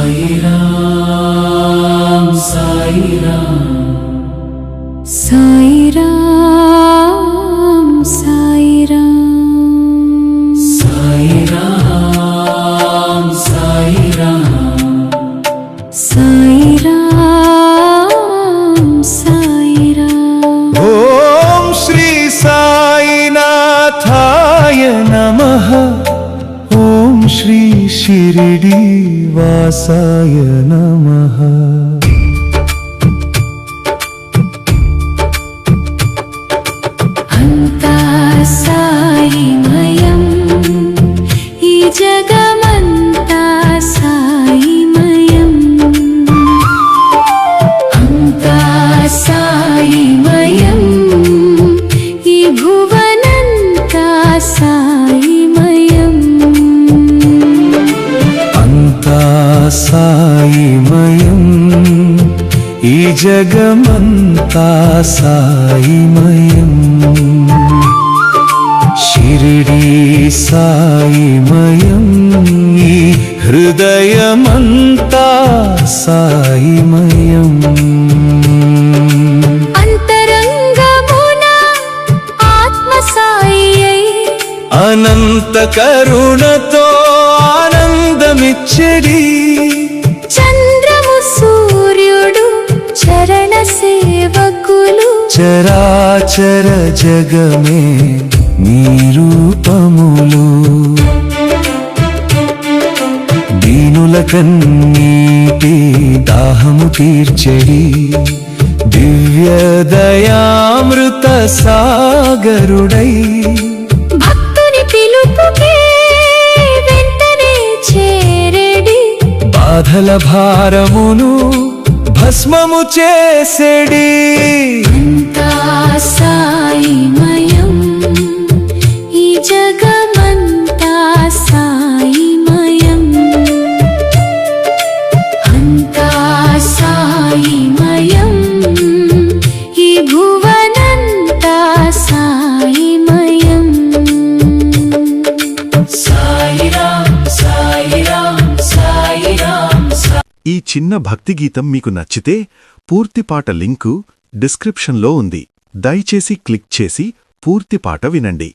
సాయి రామ్ సాయి రామ్ సాయి రామ్ సాయి రామ్ సాయి రామ్ సాయి రామ్ సాయి రామ్ సాయి రామ్ ఓం శ్రీ సాయినాథాయ నమః ఓం శ్రీ షిరిడి వాసాయ నమః అంతా సాయిమయం ఈ జగమంతా సాయిమయం అంతా సాయిమయం ఈ భువనంతా సాయిమయం అంతా సాయిమయం ఈ జగమంతా సాయిమయం షిరిడి సాయిమయం ఈ హృదయమంతా సాయిమయం అంతరంగమున ఆత్మ సాయి అనంత కరుణతో ఆనందమిచ్చడి చంద్రము సూర్యుడు చరణ సేవకులు చరాచర జగమే నీ రూపములు దీనుల కన్నీటి దాహము తీర్చెడి దివ్య దయామృత సాగరుడై భక్తుని పిలుపుకే వెంటనే చేరెడి బాధల భారమును భస్మము చేసెడి అంతా సాయిమయం ఈ జగమంతా సాయిమయం అంతా సాయిమయం ఈ భువనంతా సాయిమయం సాయి రామ్ సాయి రామ్ సాయి రామ్ ఈ చిన్న భక్తి గీతం మీకు నచ్చితే పూర్తి పాట లింకు డిస్క్రిప్షన్లో ఉంది. దయచేసి క్లిక్ చేసి పూర్తి పాట వినండి.